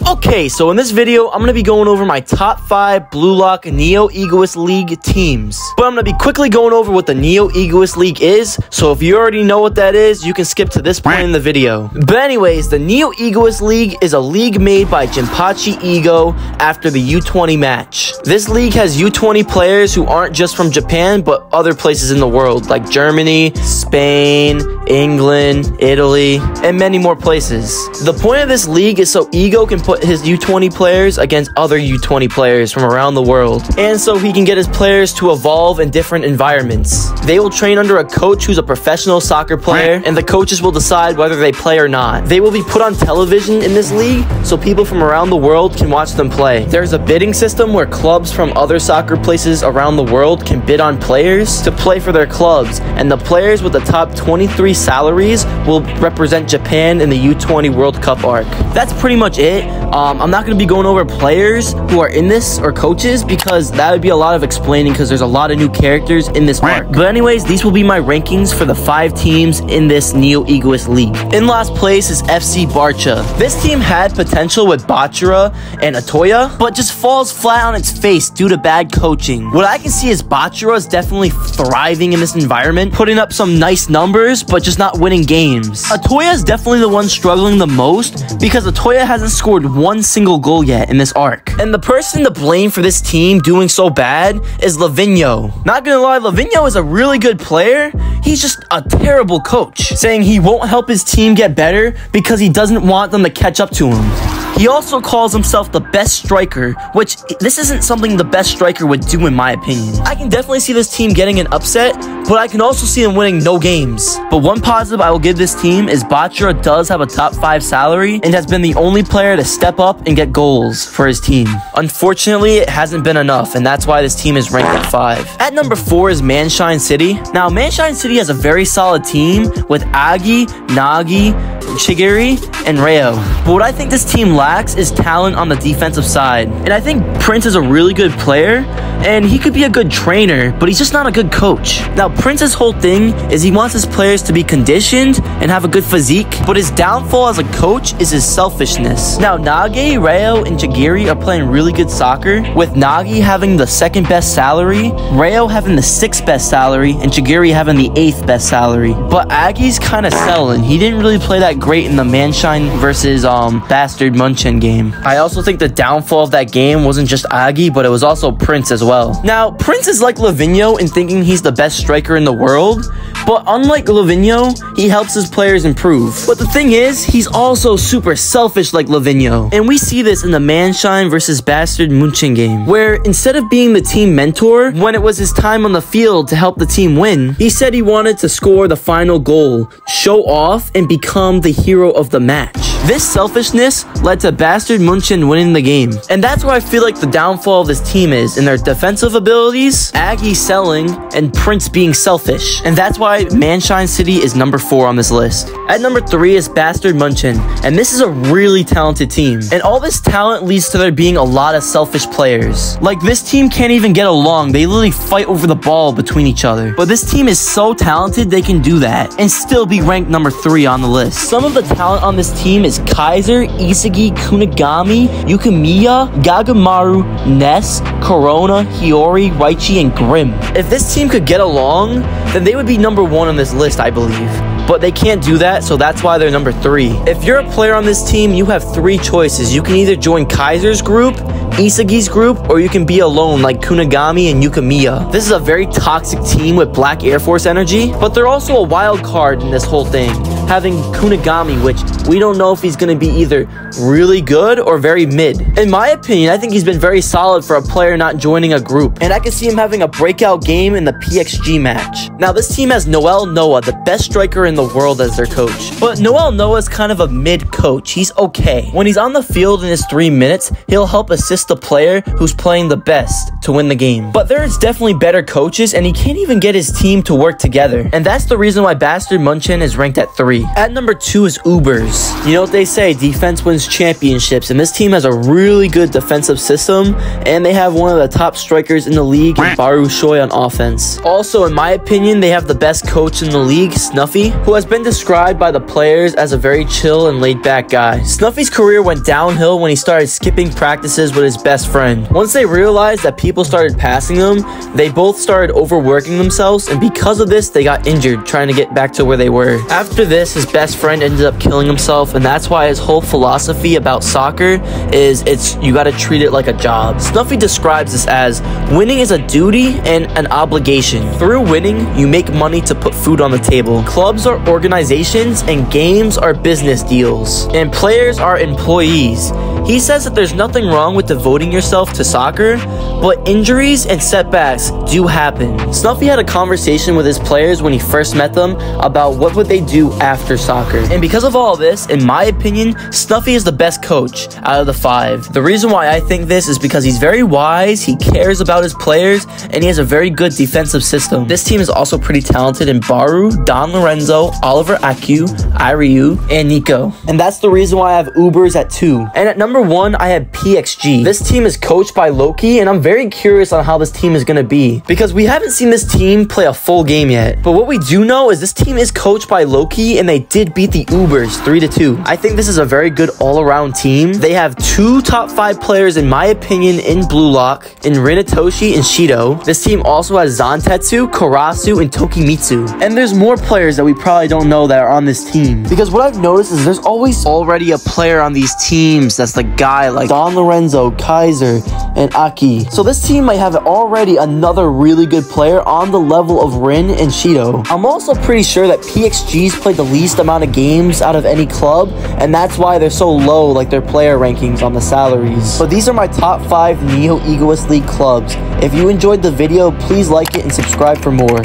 Okay, so in this video, I'm going to be going over my top 5 Blue Lock Neo Egoist League teams. But I'm going to be quickly going over what the Neo Egoist League is, so if you already know what that is, you can skip to this point in the video. But anyways, the Neo Egoist League is a league made by Jinpachi Ego after the U20 match. This league has U20 players who aren't just from Japan, but other places in the world, like Germany, Spain, England, Italy, and many more places. The point of this league is so Ego can put his U20 players against other U20 players from around the world, and so he can get his players to evolve in different environments. They will train under a coach who's a professional soccer player, and the coaches will decide whether they play or not. They will be put on television in this league so people from around the world can watch them play. There's a bidding system where clubs from other soccer places around the world can bid on players to play for their clubs, and the players with the top 23 salaries will represent Japan in the U20 World Cup arc. That's pretty much it. I'm not going to be going over players who are in this or coaches because that would be a lot of explaining because there's a lot of new characters in this arc. But anyways, these will be my rankings for the 5 teams in this Neo Egoist League. In last place is FC Barça. This team had potential with Bachara and Atoya, but just falls flat on its face due to bad coaching. What I can see is Bachara is definitely thriving in this environment, putting up some nice numbers, but just not winning games. Atoya is definitely the one struggling the most because Atoya hasn't scored one single goal yet in this arc. And the person to blame for this team doing so bad is Lavinho. Not gonna lie, Lavinho is a really good player. He's just a terrible coach, saying he won't help his team get better because he doesn't want them to catch up to him. He also calls himself the best striker, which this isn't something the best striker would do in my opinion. I can definitely see this team getting an upset, but I can also see them winning no games. But one positive I will give this team is Bachara does have a top 5 salary and has been the only player to step up and get goals for his team. Unfortunately, it hasn't been enough, and that's why this team is ranked at 5. At number 4 is Manshine City. Now, Manshine City has a very solid team with Agi, Nagi, Chigiri, and Reo. But what I think this team lacks is talent on the defensive side. And I think Prince is a really good player, and he could be a good trainer, but he's just not a good coach. Now, Prince's whole thing is he wants his players to be conditioned and have a good physique, but his downfall as a coach is his selfishness. Now, Nagi, Reo, and Chigiri are playing really good soccer, with Nagi having the 2nd best salary, Reo having the 6th best salary, and Chigiri having the 8th best salary. But Agi's kind of selling. He didn't really play that great in the Manshine versus Bastard Munchen game. I also think the downfall of that game wasn't just Agi, but it was also Prince as well. Now, Prince is like Lavinho in thinking he's the best striker in the world, but unlike Lavinho, he helps his players improve. But the thing is, he's also super selfish like Lavinho. And we see this in the Manshine versus Bastard Munchen game, where instead of being the team mentor, when it was his time on the field to help the team win, he said he wanted to score the final goal, show off, and become the hero of the match. This selfishness led to Bastard Munchen winning the game. And that's where I feel like the downfall of this team is, in their defensive abilities, Aggie selling, and Prince being selfish. And that's why Manshine City is number 4 on this list. At number 3 is Bastard Munchen, and this is a really talented team. And all this talent leads to there being a lot of selfish players. Like, this team can't even get along. They literally fight over the ball between each other. But this team is so talented they can do that and still be ranked number 3 on the list. Some of the talent on this team is Kaiser, Isagi, Kunigami, Yukimiya, Gagamaru, Ness, Corona, Hiyori, Raichi, and Grim. If this team could get along, then they would be number 1 on this list, I believe. But they can't do that, so that's why they're number 3. If you're a player on this team, you have 3 choices. You can either join Kaiser's group, Isagi's group, or you can be alone like Kunigami and Yukimiya. This is a very toxic team with Black Air Force energy, but they're also a wild card in this whole thing, having Kunigami, which we don't know if he's going to be either really good or very mid. In my opinion, I think he's been very solid for a player not joining a group, and I can see him having a breakout game in the PXG match. Now, this team has Noel Noah, the best striker in the world, as their coach. But Noel Noah is kind of a mid coach. He's okay. When he's on the field in his 3 minutes, he'll help assist the player who's playing the best to win the game. But there's definitely better coaches, and he can't even get his team to work together. And that's the reason why Bastard Munchen is ranked at 3. 3. At number 2 is Ubers. You know what they say, defense wins championships, and this team has a really good defensive system, and they have one of the top strikers in the league, Baru Shoy, on offense. Also, in my opinion, they have the best coach in the league, Snuffy, who has been described by the players as a very chill and laid-back guy. Snuffy's career went downhill when he started skipping practices with his best friend. Once they realized that people started passing them, they both started overworking themselves, and because of this, they got injured trying to get back to where they were. After this, his best friend ended up killing himself, and that's why his whole philosophy about soccer is you gotta treat it like a job. Snuffy describes this as winning is a duty and an obligation. Through winning, you make money to put food on the table. Clubs are organizations and games are business deals, and players are employees. He says that there's nothing wrong with devoting yourself to soccer, but injuries and setbacks do happen. Snuffy had a conversation with his players when he first met them about what would they do after soccer. And because of all this, in my opinion, Snuffy is the best coach out of the 5. The reason why I think this is because he's very wise, he cares about his players, and he has a very good defensive system. This team is also pretty talented in Baru, Don Lorenzo, Oliver Aku, Iryu, and Nico. And that's the reason why I have Ubers at 2. And at number 1, I have PXG. This team is coached by Loki, and I'm very curious on how this team is going to be, because we haven't seen this team play a full game yet. But what we do know is this team is coached by Loki, and they did beat the Ubers 3-2. I think this is a very good all-around team. They have 2 top 5 players, in my opinion, in Blue Lock, in Rinatoshi and Shido. This team also has Zantetsu, Karasu, and Tokimitsu. And there's more players that we probably don't know that are on this team, because what I've noticed is there's always already a player on these teams that's the guy like Don Lorenzo, Kaiser, and Aki. So this team might have already another really good player on the level of Rin and Shido. I'm also pretty sure that PXG's played the least amount of games out of any club, and that's why they're so low, like their player rankings on the salaries. But these are my top 5 Neo Egoist League clubs. If you enjoyed the video, please like it and subscribe for more.